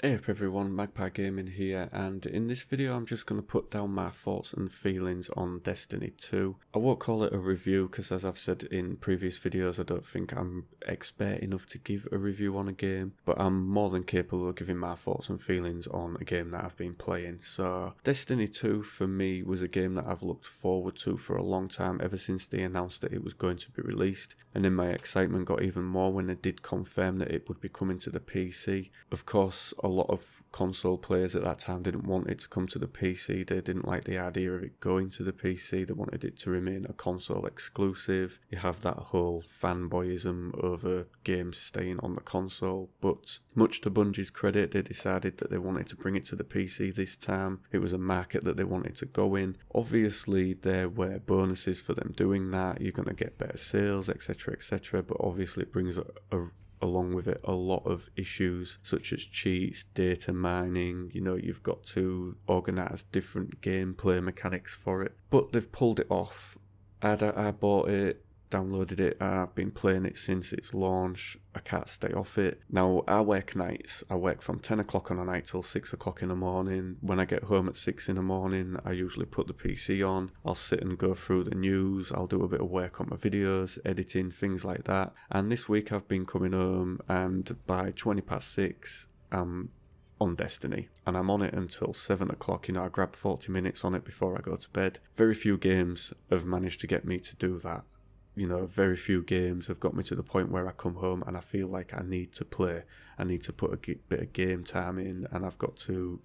Hey up everyone, Magpie Gaming here, and in this video I'm just going to put down my thoughts and feelings on Destiny 2. I won't call it a review because, as I've said in previous videos, I don't think I'm expert enough to give a review on a game, but I'm more than capable of giving my thoughts and feelings on a game that I've been playing. So Destiny 2 for me was a game that I've looked forward to for a long time, ever since they announced that it was going to be released, and then my excitement got even more when they did confirm that it would be coming to the PC. Of course, a lot of console players at that time didn't want it to come to the PC. They didn't like the idea of it going to the PC. They wanted it to remain a console exclusive. You have that whole fanboyism over games staying on the console, but much to Bungie's credit, they decided that they wanted to bring it to the PC this time. It was a market that they wanted to go in. Obviously there were bonuses for them doing that. You're going to get better sales, etc, but obviously it brings along with it a lot of issues such as cheats, data mining. You've got to organise different gameplay mechanics for it, but they've pulled it off. I bought it, downloaded it, I've been playing it since its launch. I can't stay off it. Now, I work nights. I work from 10 o'clock on a night till 6 o'clock in the morning. When I get home at 6 in the morning, I usually put the PC on. I'll sit and go through the news. I'll do a bit of work on my videos, editing, things like that. And this week I've been coming home, and by 20 past 6, I'm on Destiny, and I'm on it until 7 o'clock. I grab 40 minutes on it before I go to bed. Very few games have managed to get me to do that. Very few games have got me to the point where I come home and I feel like I need to play. I need to put a bit of game time in, and I've got to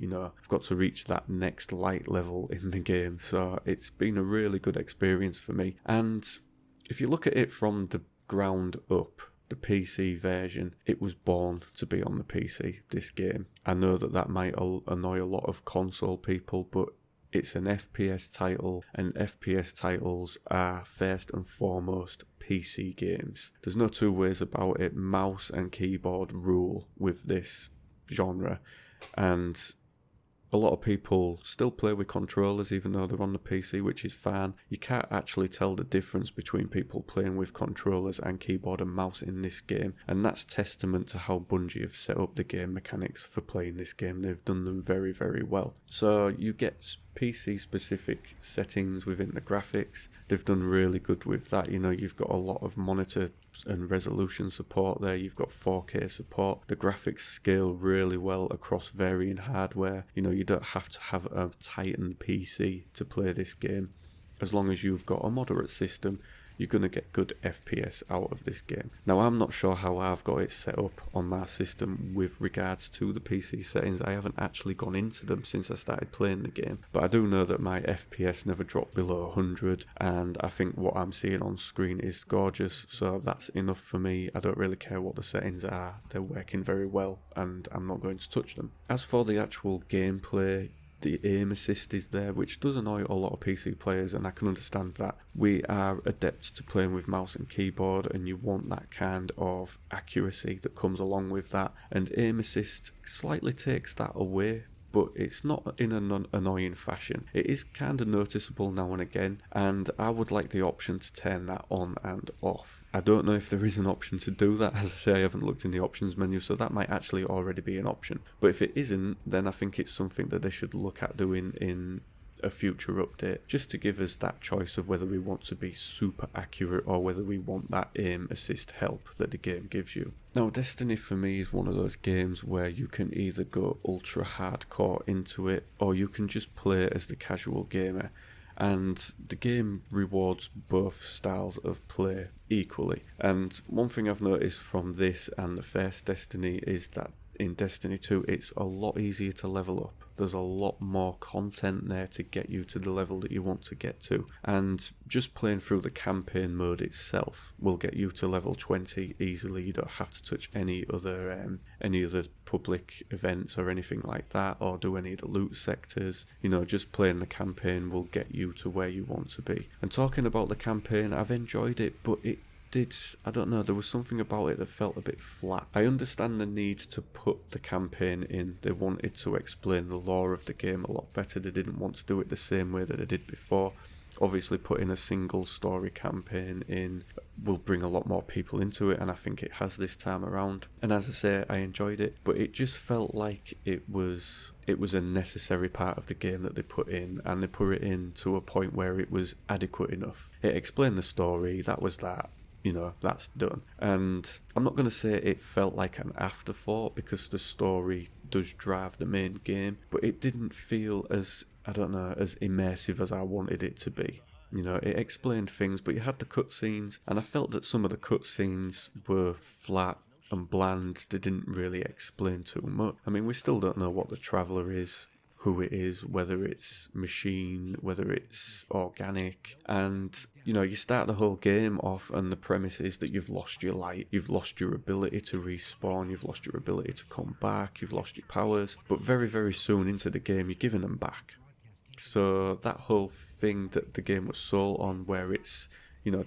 reach that next light level in the game. So it's been a really good experience for me. And if you look at it from the ground up, the PC version, it was born to be on the PC, this game. I know that might annoy a lot of console people, but it's an FPS title, and FPS titles are first and foremost PC games. There's no two ways about it. Mouse and keyboard rule with this genre, and a lot of people still play with controllers even though they're on the PC, which is fine. You can't actually tell the difference between people playing with controllers and keyboard and mouse in this game, and that's testament to how Bungie have set up the game mechanics for playing this game. They've done them very, very well. So you get PC specific settings within the graphics. They've done really good with that. You've got a lot of monitor and resolution support there. You've got 4K support. The graphics scale really well across varying hardware. You don't have to have a Titan PC to play this game. As long as you've got a moderate system, you're going to get good FPS out of this game. Now, I'm not sure how I've got it set up on my system with regards to the PC settings. I haven't actually gone into them since I started playing the game, but I do know that my FPS never dropped below 100, and I think what I'm seeing on screen is gorgeous, so that's enough for me. I don't really care what the settings are. They're working very well, and I'm not going to touch them. As for the actual gameplay, the aim assist is there, which does annoy a lot of PC players, and I can understand that. We are adept to playing with mouse and keyboard, and you want that kind of accuracy that comes along with that, and aim assist slightly takes that away, but it's not in an annoying fashion. It is kind of noticeable now and again, and I would like the option to turn that on and off. I don't know if there is an option to do that. As I say, I haven't looked in the options menu, so that might actually already be an option. But if it isn't, then I think it's something that they should look at doing in a future update, just to give us that choice of whether we want to be super accurate or whether we want that aim assist help that the game gives you. Now, Destiny for me is one of those games where you can either go ultra hardcore into it, or you can just play as the casual gamer, and the game rewards both styles of play equally. And one thing I've noticed from this and the first Destiny is that in Destiny 2 it's a lot easier to level up. There's a lot more content there to get you to the level that you want to get to, and just playing through the campaign mode itself will get you to level 20 easily. You don't have to touch any other public events or anything like that, or do any of the loot sectors. Just playing the campaign will get you to where you want to be. And talking about the campaign, I've enjoyed it, but I don't know, there was something about it that felt a bit flat. I understand the need to put the campaign in. They wanted to explain the lore of the game a lot better. They didn't want to do it the same way that they did before. Obviously, putting a single story campaign in will bring a lot more people into it, and I think it has this time around. And as I say, I enjoyed it, but it just felt like it was a necessary part of the game that they put in, and they put it in to a point where it was adequate enough. It explained the story, that was that. That's done. And I'm not going to say it felt like an afterthought, because the story does drive the main game, but it didn't feel as immersive as I wanted it to be. It explained things, but you had the cutscenes, and I felt that some of the cutscenes were flat and bland. They didn't really explain too much. I mean, we still don't know what the Traveller is, who it is, whether it's machine, whether it's organic. And you start the whole game off and the premise is that you've lost your light, you've lost your ability to respawn, you've lost your ability to come back, you've lost your powers, but very, very soon into the game you're giving them back. So that whole thing that the game was sold on, where it's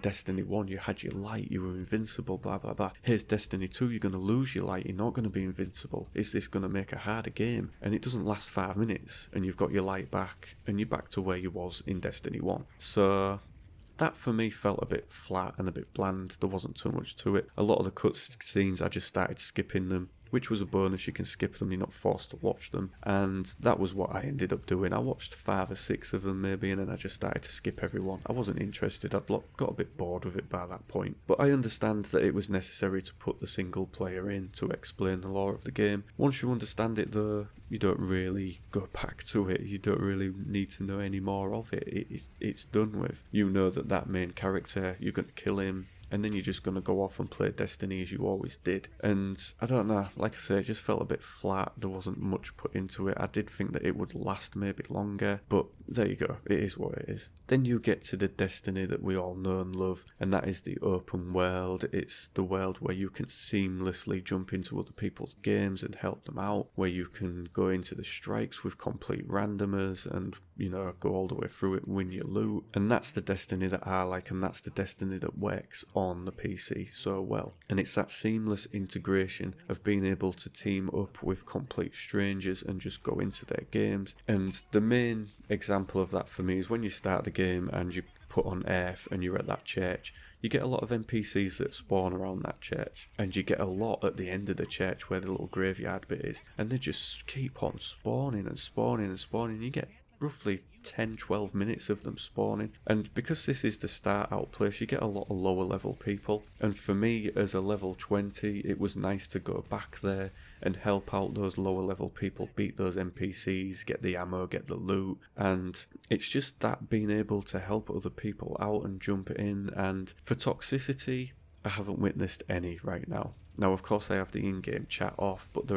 Destiny 1, you had your light, you were invincible, blah, blah, blah. Here's Destiny 2, you're going to lose your light, you're not going to be invincible. Is this going to make a harder game? And it doesn't last 5 minutes, and you've got your light back, and you're back to where you was in Destiny 1. So that for me felt a bit flat and a bit bland. There wasn't too much to it. A lot of the cutscenes, I just started skipping them, which was a bonus. You can skip them, you're not forced to watch them, and that was what I ended up doing. I watched 5 or 6 of them maybe, and then I just started to skip everyone. I wasn't interested, I'd got a bit bored with it by that point, but I understand that it was necessary to put the single player in to explain the lore of the game. Once you understand it though, you don't really go back to it, you don't really need to know any more of it. It's done with. You know that main character, you're going to kill him, and then you're just going to go off and play Destiny as you always did. And I don't know, like I say, it just felt a bit flat. There wasn't much put into it. I did think that it would last maybe longer, but there you go, it is what it is. Then you get to the Destiny that we all know and love, and that is the open world. It's the world where you can seamlessly jump into other people's games and help them out, where you can go into the strikes with complete randomers and go all the way through it, win your loot. And that's the Destiny that I like, and that's the Destiny that works on the PC so well. And it's that seamless integration of being able to team up with complete strangers and just go into their games. And the main example of that for me is when you start the game and you put on Earth and you're at that church, you get a lot of NPCs that spawn around that church, and you get a lot at the end of the church where the little graveyard bit is, and they just keep on spawning and spawning and spawning. You get roughly 10-12 minutes of them spawning, and because this is the start out place, you get a lot of lower level people, and for me as a level 20 it was nice to go back there and help out those lower level people, beat those NPCs, get the ammo, get the loot. And it's just that being able to help other people out and jump in. And for toxicity, I haven't witnessed any right now. Now of course I have the in-game chat off, but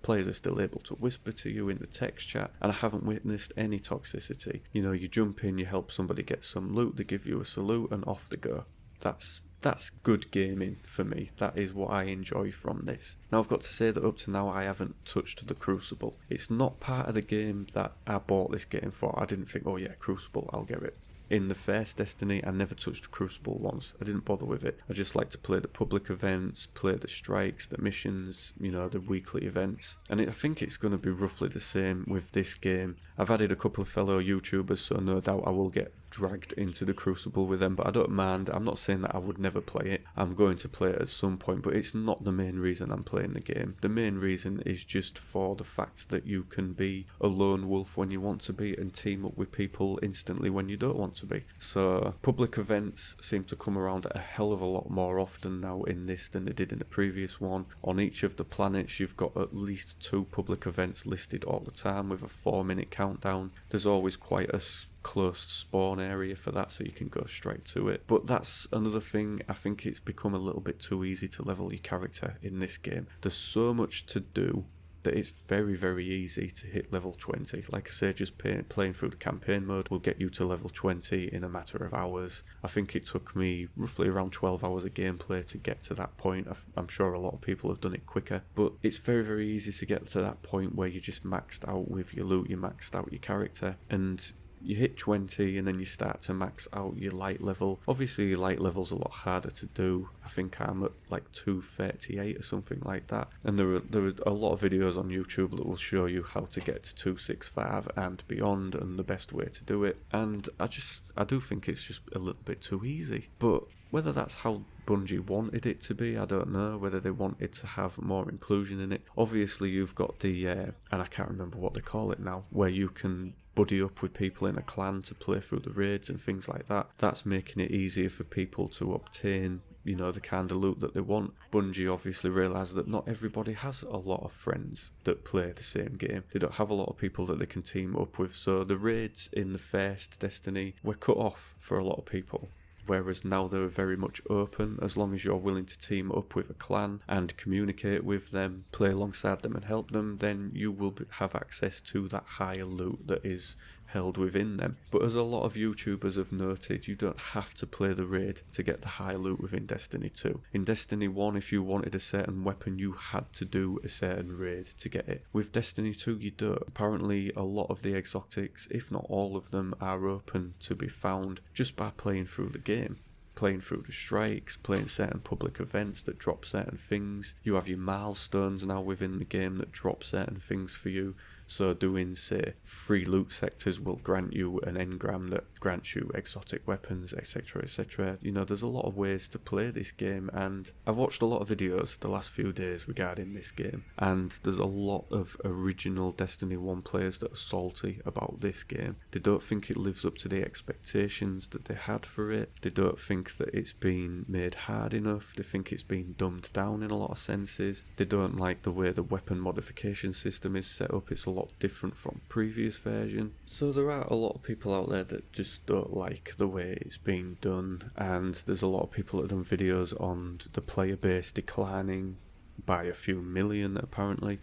players are still able to whisper to you in the text chat, and I haven't witnessed any toxicity. You jump in, you help somebody get some loot, they give you a salute, and off they go. That's good gaming for me. That is what I enjoy from this. Now I've got to say that up to now I haven't touched the Crucible. It's not part of the game that I bought this game for. I didn't think, oh yeah, Crucible, I'll get it. In the first Destiny, I never touched Crucible once. I didn't bother with it. I just like to play the public events, play the strikes, the missions, the weekly events. And I think it's going to be roughly the same with this game. I've added a couple of fellow YouTubers, so no doubt I will get dragged into the Crucible with them, but I don't mind. I'm not saying that I would never play it. I'm going to play it at some point, but it's not the main reason I'm playing the game. The main reason is just for the fact that you can be a lone wolf when you want to be and team up with people instantly when you don't want to be. So public events seem to come around a hell of a lot more often now in this than they did in the previous one. On each of the planets you've got at least 2 public events listed all the time with a 4-minute countdown. There's always quite a close spawn area for that, so you can go straight to it. But that's another thing. I think it's become a little bit too easy to level your character in this game. There's so much to do that it's very, very easy to hit level 20. Like I say, just playing through the campaign mode will get you to level 20 in a matter of hours. I think it took me roughly around 12 hours of gameplay to get to that point. I'm sure a lot of people have done it quicker, but it's very, very easy to get to that point where you just maxed out with your loot, you maxed out your character, and you hit 20 and then you start to max out your light level. Obviously your light level's a lot harder to do. I think I'm at like 238 or something like that, and there are a lot of videos on YouTube that will show you how to get to 265 and beyond and the best way to do it, and I do think it's just a little bit too easy. But Whether that's how Bungie wanted it to be, I don't know. Whether they wanted to have more inclusion in it. Obviously, you've got the, and I can't remember what they call it now, where you can buddy up with people in a clan to play through the raids and things like that. That's making it easier for people to obtain, you know, the kind of loot that they want. Bungie obviously realised that not everybody has a lot of friends that play the same game. They don't have a lot of people that they can team up with, so the raids in the first Destiny were cut off for a lot of people. Whereas now they're very much open. As long as you're willing to team up with a clan and communicate with them, play alongside them and help them, then you will have access to that higher loot that is held within them. But as a lot of YouTubers have noted, you don't have to play the raid to get the high loot within Destiny 2. In Destiny 1, if you wanted a certain weapon, you had to do a certain raid to get it. With Destiny 2, you don't. Apparently, a lot of the exotics, if not all of them, are open to be found just by playing through the game. Playing through the strikes, playing certain public events that drop certain things. You have your milestones now within the game that drop certain things for you. So doing, say, free loot sectors will grant you an engram that grants you exotic weapons, etc, etc. You know, there's a lot of ways to play this game, and I've watched a lot of videos the last few days regarding this game, and there's a lot of original Destiny 1 players that are salty about this game. They don't think it lives up to the expectations that they had for it. They don't think that it's been made hard enough. They think it's been dumbed down in a lot of senses. They don't like the way the weapon modification system is set up. It's a lot different from previous version. So there are a lot of people out there that just don't like the way it's being done, and there's a lot of people that have done videos on the player base declining by a few million apparently,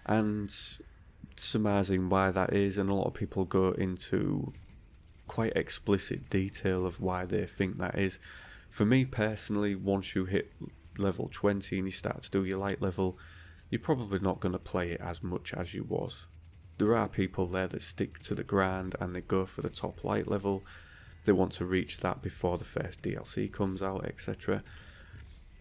and surmising why that is, and a lot of people go into quite explicit detail of why they think that is. For me personally, once you hit level 20 and you start to do your light level, you're probably not going to play it as much as you was. There are people there that stick to the grind and they go for the top light level. They want to reach that before the first DLC comes out, etc.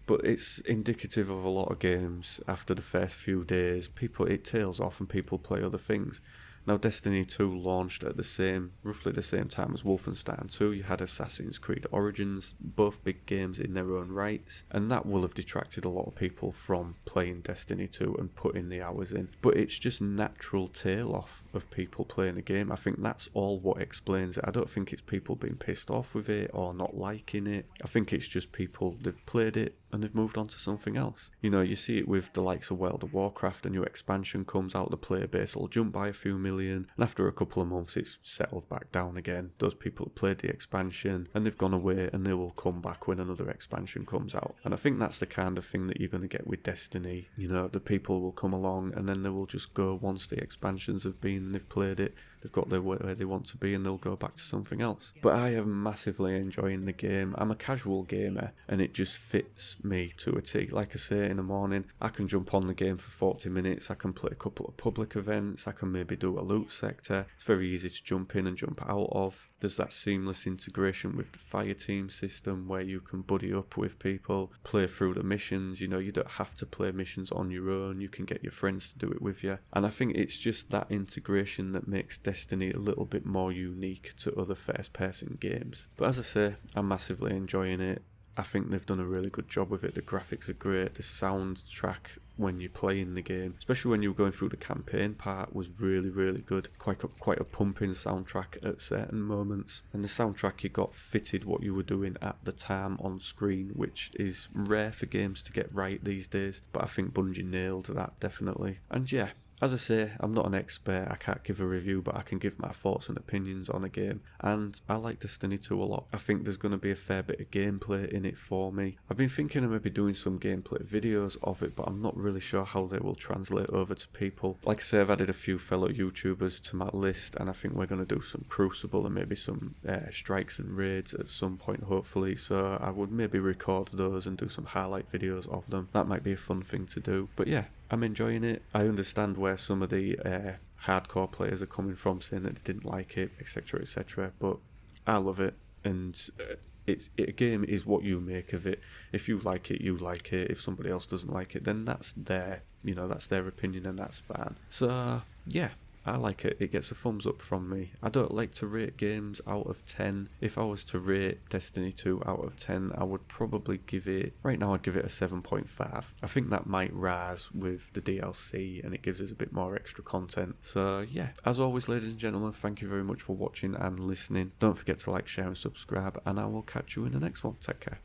But it's indicative of a lot of games. After the first few days, it tails off and people play other things. Now, Destiny 2 launched at roughly the same time as Wolfenstein 2. You had Assassin's Creed Origins, both big games in their own rights, and that will have detracted a lot of people from playing Destiny 2 and putting the hours in. But it's just natural tail off of people playing the game. I think that's all what explains it. I don't think it's people being pissed off with it or not liking it. I think it's just people, they've played it and they've moved on to something else. You know, you see it with the likes of World of Warcraft. A new expansion comes out, the player base will jump by a few million, and after a couple of months it's settled back down again. Those people have played the expansion and they've gone away, and they will come back when another expansion comes out. And I think that's the kind of thing that you're going to get with Destiny. You know, the people will come along and then they will just go once the expansions have been and they've played it, they've got where they want to be, and they'll go back to something else. But I am massively enjoying the game. I'm a casual gamer and it just fits me to a T. Like I say, in the morning I can jump on the game for 40 minutes, I can play a couple of public events, I can maybe do a loot sector. It's very easy to jump in and jump out of. There's that seamless integration with the fire team system where you can buddy up with people, play through the missions. You know, you don't have to play missions on your own, you can get your friends to do it with you. And I think it's just that integration that makes Destiny a little bit more unique to other first person games. But as I say, I'm massively enjoying it. I think they've done a really good job with it. The graphics are great. The soundtrack when you're playing the game, especially when you're going through the campaign part, was really, really good. Quite a pumping soundtrack at certain moments. And the soundtrack you got fitted what you were doing at the time on screen, which is rare for games to get right these days. But I think Bungie nailed that, definitely. And yeah, as I say, I'm not an expert, I can't give a review, but I can give my thoughts and opinions on a game, and I like Destiny 2 a lot. I think there's going to be a fair bit of gameplay in it for me. I've been thinking of maybe doing some gameplay videos of it, but I'm not really sure how they will translate over to people. Like I say, I've added a few fellow YouTubers to my list, and I think we're going to do some Crucible and maybe some strikes and raids at some point, hopefully, so I would maybe record those and do some highlight videos of them. That might be a fun thing to do. But yeah, I'm enjoying it. I understand where some of the hardcore players are coming from, saying that they didn't like it, etc, etc, but I love it, and a game is what you make of it. If you like it, you like it. If somebody else doesn't like it, then that's their opinion, and that's fine. So yeah, I like it. It gets a thumbs up from me. I don't like to rate games out of 10. If I was to rate Destiny 2 out of 10, I would probably give it, right now I'd give it a 7.5. I think that might rise with the DLC and it gives us a bit more extra content. So yeah, as always ladies and gentlemen, thank you very much for watching and listening. Don't forget to like, share and subscribe, and I will catch you in the next one. Take care.